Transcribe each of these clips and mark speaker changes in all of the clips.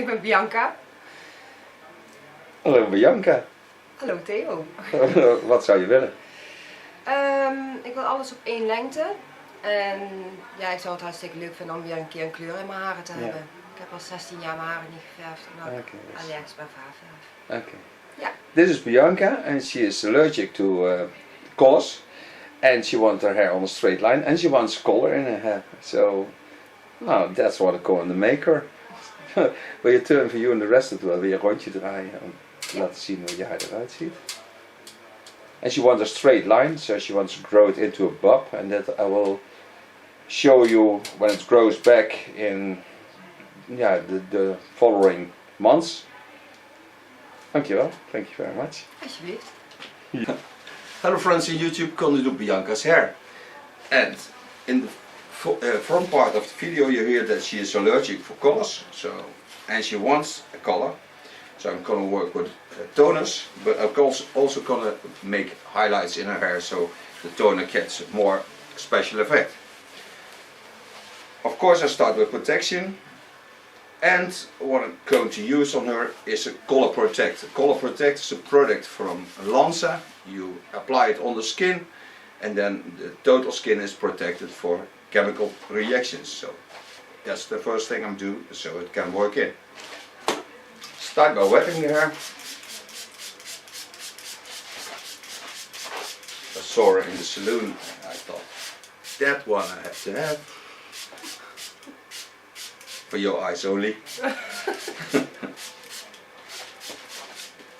Speaker 1: Ik ben Bianca.
Speaker 2: Hallo Bianca.
Speaker 1: Hallo Theo.
Speaker 2: Wat zou je willen?
Speaker 1: Ik wil alles op één lengte. En ja, ik zou het hartstikke leuk vinden om weer een keer een kleur in mijn haren te hebben. Ik heb al 16 jaar mijn haren niet geverfd omdat ik allergisch ben voor haarverf.
Speaker 2: Okay.
Speaker 1: Yeah.
Speaker 2: This is Bianca and she is allergic to colors and she wants her hair on a straight line and she wants color in her hair. So, nou, that's what I call the maker. Wil je turn voor you en de rest het wel weer een rondje draaien om te laten zien hoe je haar eruit ziet. And she wants a straight line, so she wants to grow it into a bob, and that I will show you when it grows back in the following months. Dankjewel, thank you very much.
Speaker 1: Alsjeblieft.
Speaker 2: Yeah. Hello friends in YouTube, Theo Knoop Bianca's hair. And in the front part of the video you hear that she is allergic for colors, and she wants a color. So I'm gonna work with toners, but I'm also gonna make highlights in her hair so the toner gets more special effect. Of course I start with protection, and what I'm going to use on her is a Color Protect. Color Protect is a product from Lanza. You apply it on the skin and then the total skin is protected for chemical reactions. So that's the first thing I'm doing so it can work in. Start by wetting the hair. I saw her in the salon. I thought, that one I have to have. For your eyes only.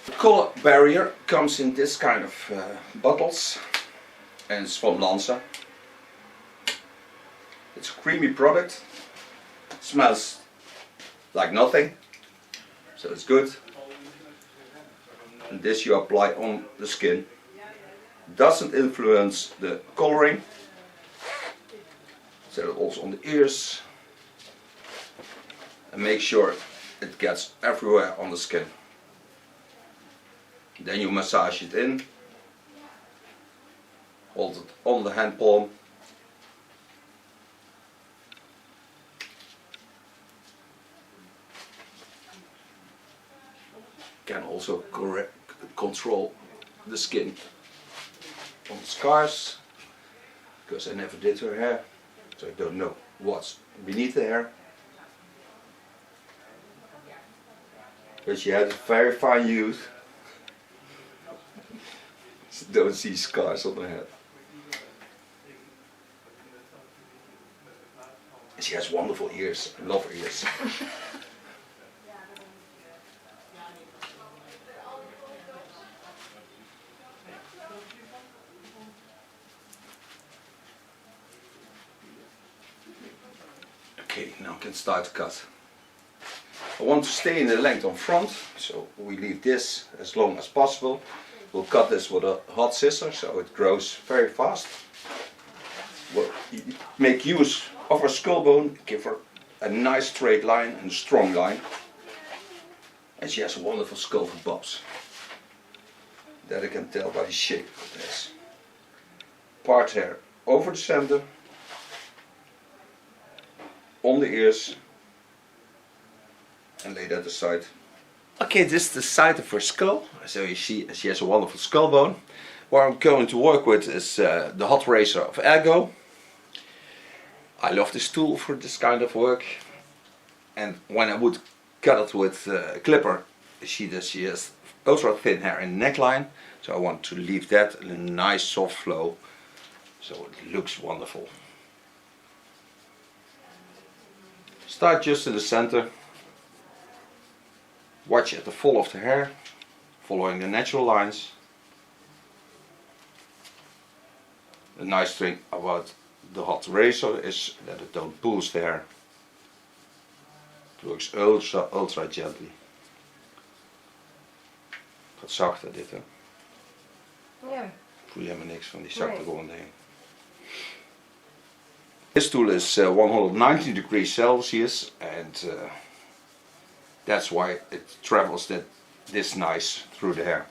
Speaker 2: The color barrier comes in this kind of bottles. And it's from Lanza. It's a creamy product. It smells like nothing. So it's good. And this you apply on the skin. Doesn't influence the coloring. Set it also on the ears. And make sure it gets everywhere on the skin. Then you massage it in. Hold it on the hand palm. Can also control the skin on the scars, because I never did her hair, so I don't know what's beneath the hair. But she had a very fine youth. So don't see scars on her head. And she has wonderful ears. I love her ears. Okay, now I can start to cut. I want to stay in the length on front, so we leave this as long as possible. We'll cut this with a hot scissor so it grows very fast. We'll make use of her skull bone, give her a nice straight line and a strong line. And she has a wonderful skull for bobs. That I can tell by the shape of this. Part hair over the center. On the ears and lay that aside. Okay, this is the side of her skull. So you see she has a wonderful skull bone. What I'm going to work with is the hot razor of Ergo. I love this tool for this kind of work. And when I would cut it with a clipper, she has ultra thin hair in the neckline. So I want to leave that in a nice soft flow. So it looks wonderful. Start just in the center. Watch at the fall of the hair, following the natural lines. The nice thing about the hot razor is that it don't pulls the hair. It works ultra gently. Gaat zachter dit, hè?
Speaker 1: Ja.
Speaker 2: Voel je helemaal niks van die zachte ronde heen. This tool is 190 degrees Celsius, and that's why it travels this nice through the hair.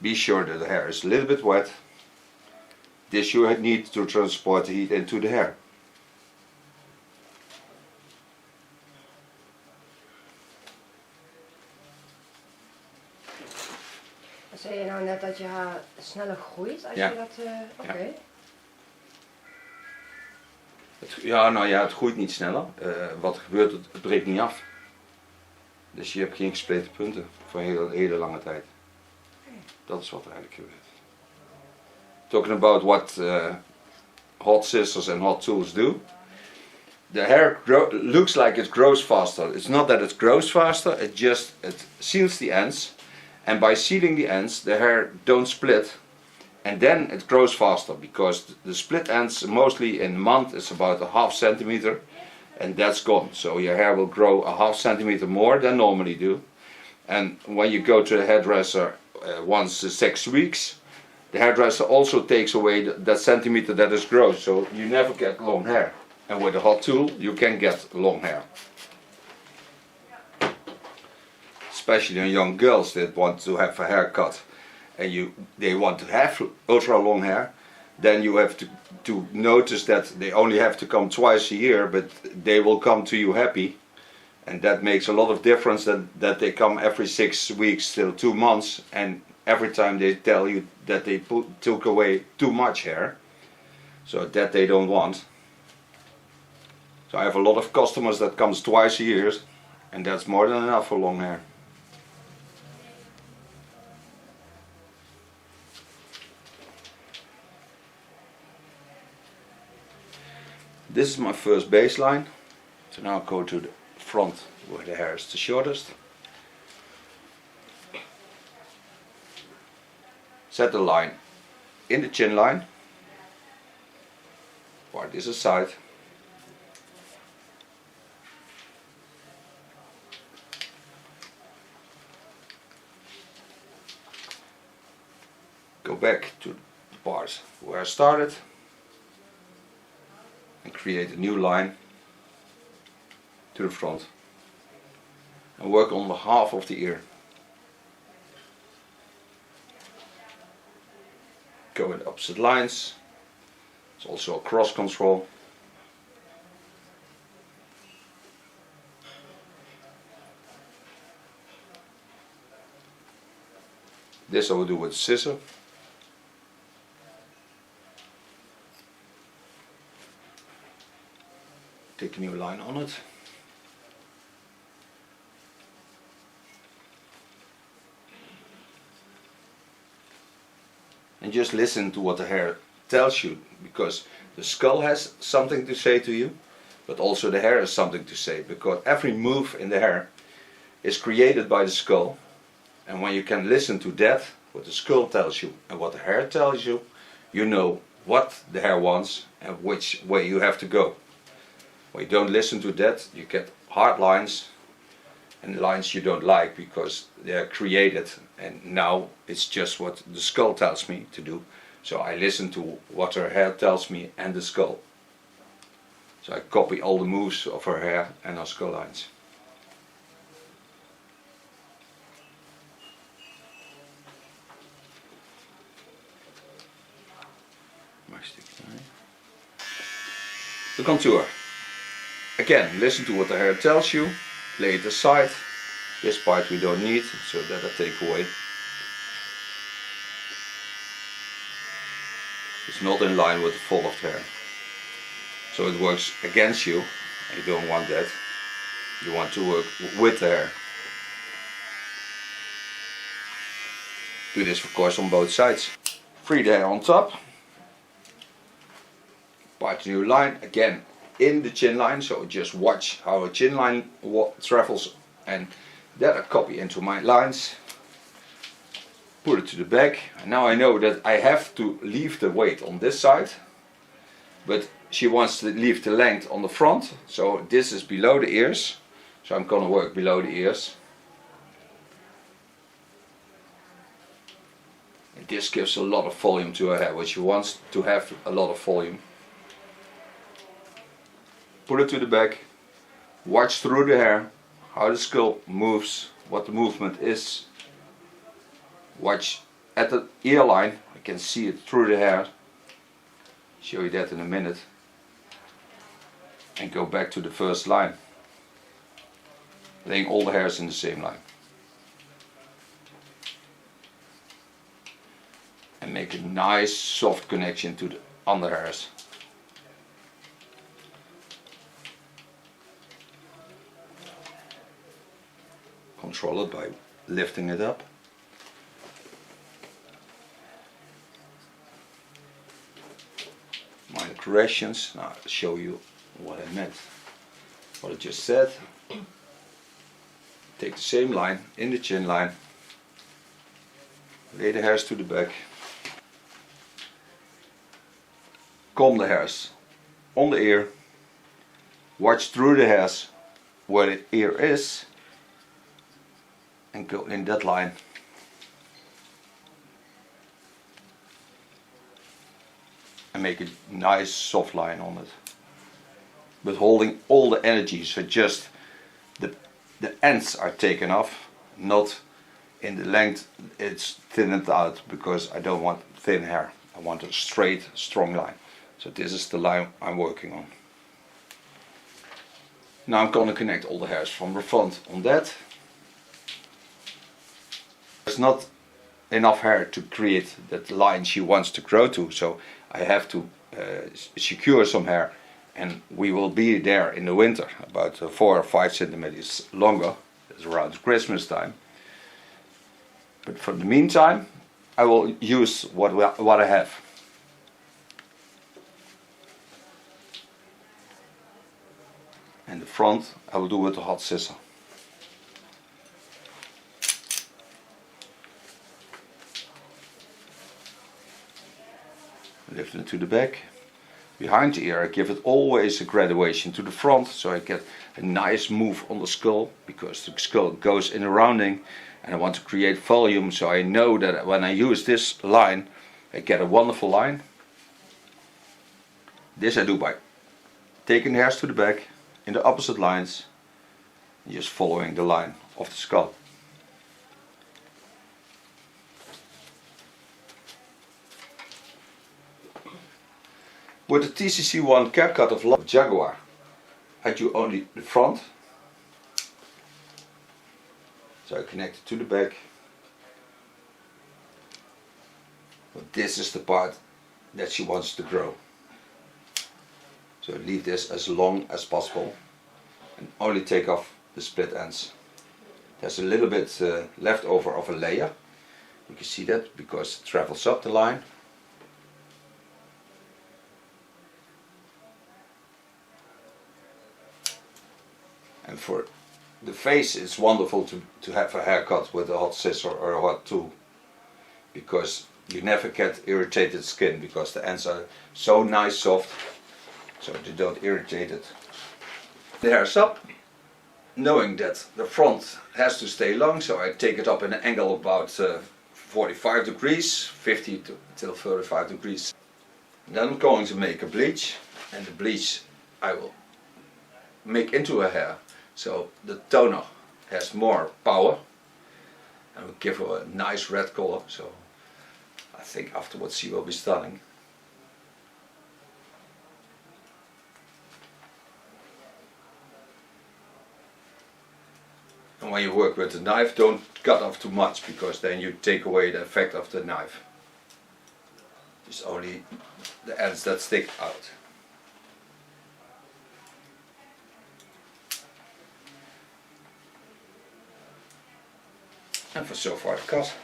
Speaker 2: Be sure that the hair is a little bit wet. this you need to transport the heat into the hair.
Speaker 1: Zei je nou net dat je haar sneller groeit als
Speaker 2: ja.
Speaker 1: je dat... Oké.
Speaker 2: Ja, nou ja, het groeit niet sneller. Wat er gebeurt, het breekt niet af. Dus je hebt geen gespleten punten voor een hele lange tijd. Dat is wat er eigenlijk gebeurt. Talking about what hot scissors and hot tools do. The hair looks like it grows faster. It's not that it grows faster, it seals the ends. And by sealing the ends, the hair don't split. And then it grows faster, because the split ends mostly in a month is about a half centimeter. And that's gone. So your hair will grow a half centimeter more than normally do. And when you go to the hairdresser once 6 weeks, the hairdresser also takes away that centimeter that is grown. So you never get long hair. And with a hot tool you can get long hair. Especially on young girls that want to have a haircut and they want to have ultra long hair, then you have to notice that they only have to come twice a year, but they will come to you happy, and that makes a lot of difference that they come every 6 weeks till 2 months, and every time they tell you that they took away too much hair, so that they don't want. So I have a lot of customers that comes twice a year, and that's more than enough for long hair. This is my first baseline, so now I'll go to the front where the hair is the shortest. Set the line in the chin line, part this aside. Go back to the part where I started. And create a new line to the front and work on the half of the ear. Go in opposite lines. It's also a cross control. This I will do with a scissor. Take a new line on it. And just listen to what the hair tells you, because the skull has something to say to you, but also the hair has something to say, because every move in the hair is created by the skull, and when you can listen to that, what the skull tells you and what the hair tells you, you know what the hair wants and which way you have to go. When you don't listen to that, you get hard lines and lines you don't like because they are created, and now it's just what the skull tells me to do. So I listen to what her hair tells me and the skull. So I copy all the moves of her hair and her skull lines. The contour. Again, listen to what the hair tells you, lay it aside. This part we don't need, so that I take away. It's not in line with the fall of the hair. So it works against you, and you don't want that. You want to work with the hair. Do this of course on both sides. Free the hair on top. Part the new line, again in the chin line, so just watch how a chin line travels, and that I copy into my lines. Put it to the back, and now I know that I have to leave the weight on this side, but she wants to leave the length on the front, so this is below the ears, so I'm gonna work below the ears. And this gives a lot of volume to her hair, which she wants to have a lot of volume. Put it to the back, watch through the hair, how the skull moves, what the movement is. Watch at the ear line, I can see it through the hair. Show you that in a minute. And go back to the first line. Laying all the hairs in the same line. And make a nice soft connection to the under hairs. Control it by lifting it up. Minor corrections. Now I'll show you what I meant. What I just said. Take the same line in the chin line. Lay the hairs to the back. Comb the hairs on the ear. Watch through the hairs where the ear is. And go in that line. And make a nice soft line on it. But holding all the energy, so just the ends are taken off, not in the length it's thinned out, because I don't want thin hair. I want a straight, strong line. So this is the line I'm working on. Now I'm going to connect all the hairs from the front on that. There's not enough hair to create that line she wants to grow to, so I have to secure some hair, and we will be there in the winter, about 4 or 5 centimeters longer. It's around Christmas time. But for the meantime, I will use what I have. And the front I will do with the hot scissor. Lift it to the back. Behind the ear I give it always a graduation to the front, so I get a nice move on the skull, because the skull goes in a rounding and I want to create volume, so I know that when I use this line I get a wonderful line. This I do by taking the hairs to the back in the opposite lines and just following the line of the skull. With the TCC1 cap cut of Jaguar, I do only the front. So I connect it to the back. But this is the part that she wants to grow. So leave this as long as possible and only take off the split ends. There's a little bit left over of a layer. You can see that because it travels up the line. And for the face it's wonderful to have a haircut with a hot scissor or a hot tool, because you never get irritated skin, because the ends are so nice soft, so they don't irritate it. The hair's up, knowing that the front has to stay long, so I take it up in an angle of about 45 degrees, 50 till 35 degrees. And then I'm going to make a bleach, and the bleach I will make into a hair. So the toner has more power and will give her a nice red color, so I think afterwards she will be stunning. And when you work with the knife, don't cut off too much, because then you take away the effect of the knife. Just only the ends that stick out. And for so far the cut.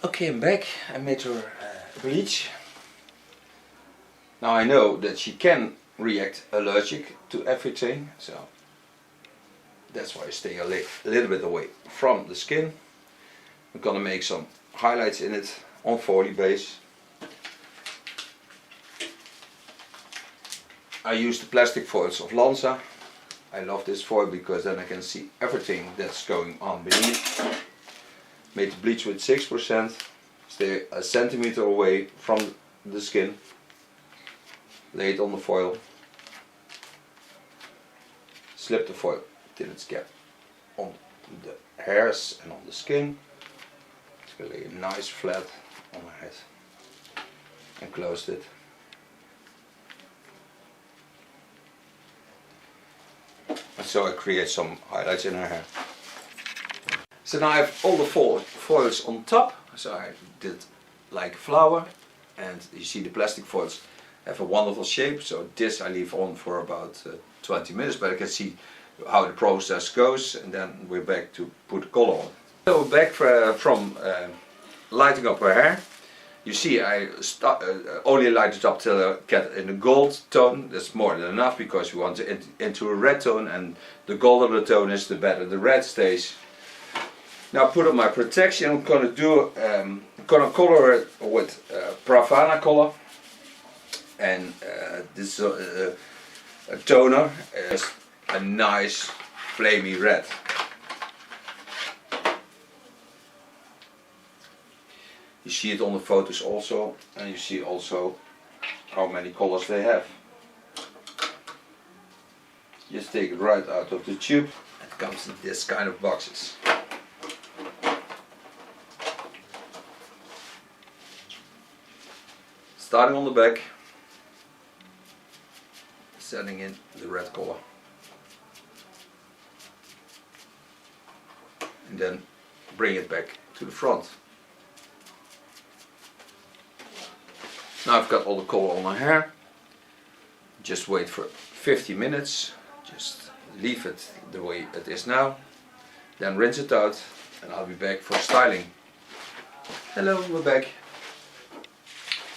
Speaker 2: Okay, I'm back. I made her bleach. Now I know that she can react allergic to everything, so that's why I stay a little bit away from the skin. I'm gonna make some highlights in it on Foley base. I use the plastic foils of Lanza. I love this foil because then I can see everything that's going on beneath. Made the bleach with 6%. Stay a centimeter away from the skin. Lay it on the foil. Slip the foil till it's get on the hairs and on the skin. So lay it nice flat on my head. And close it. so I create some highlights in her hair. So now I have all the foils on top, so I did like a flower, and you see the plastic foils have a wonderful shape, so this I leave on for about 20 minutes, but I can see how the process goes, and then we're back to put the color on. So back from lighting up her hair. You see I only light it up till I get in a gold tone. That's more than enough because we want to into a red tone, and the golder the tone is, the better the red stays. Now put on my protection. I'm gonna color it with Pravana color, and this is a toner. It's a nice flamey red. You see it on the photos also, and you see also how many colors they have. Just take it right out of the tube. It comes in this kind of boxes. Starting on the back, setting in the red color, and then bring it back to the front. Now I've got all the color on my hair. Just wait for 50 minutes. Just leave it the way it is now. Then rinse it out, and I'll be back for styling. Hello, we're back.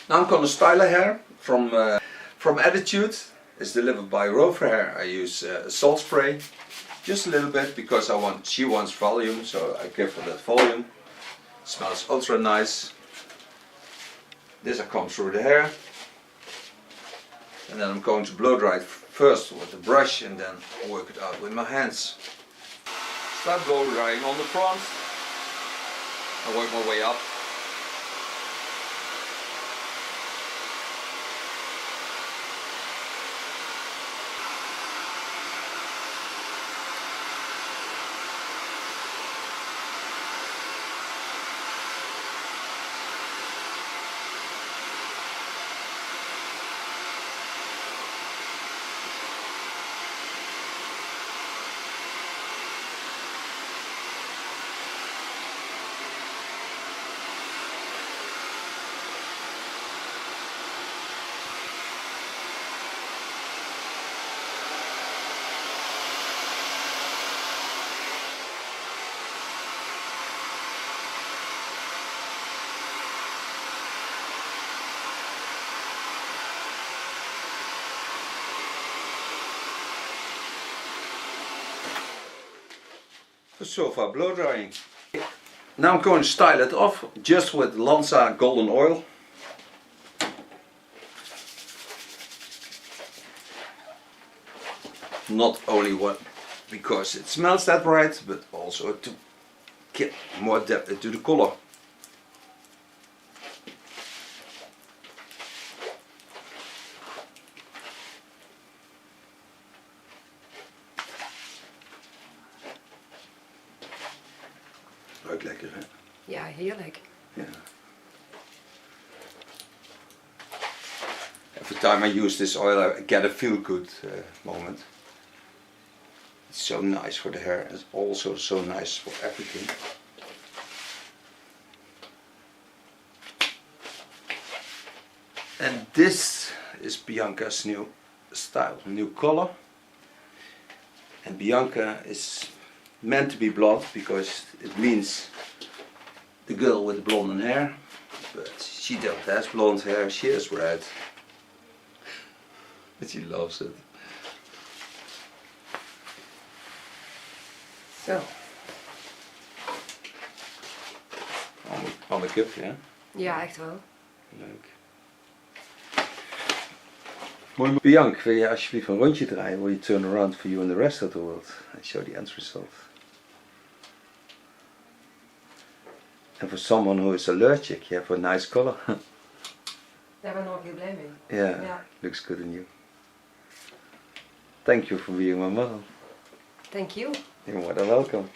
Speaker 2: Now I'm gonna style her hair from Attitude. It's delivered by Rover Hair. I use salt spray, just a little bit because she wants volume, so I give her that volume. Smells ultra nice. This I come through the hair, and then I'm going to blow dry it first with the brush, and then work it out with my hands. Start blow drying on the front. I work my way up. So far blow drying. Now I'm going to style it off just with Lanza golden oil. Not only because it smells that bright, but also to get more depth into the color. Ruikt lekker, hè?
Speaker 1: Ja, heerlijk.
Speaker 2: Yeah. Every time I use this oil, I get a feel-good moment. It's so nice for the hair. It's also so nice for everything. And this is Bianca's new style, new color. And Bianca is meant to be blonde because it means the girl with the blonde hair, but she don't have blonde hair, she has red. But she loves it.
Speaker 1: Zo.
Speaker 2: Van de cup, ja?
Speaker 1: Ja, echt wel.
Speaker 2: Leuk. Mooi. Bianca, wil je alsjeblieft een rondje draaien? Will you turn around for you and the rest of the world and show the end result? And for someone who is allergic, you have a nice color.
Speaker 1: Daar ben ik nog heel blij mee.
Speaker 2: Yeah, looks good on you. Thank you for being my model.
Speaker 1: Thank you.
Speaker 2: You're more than welcome.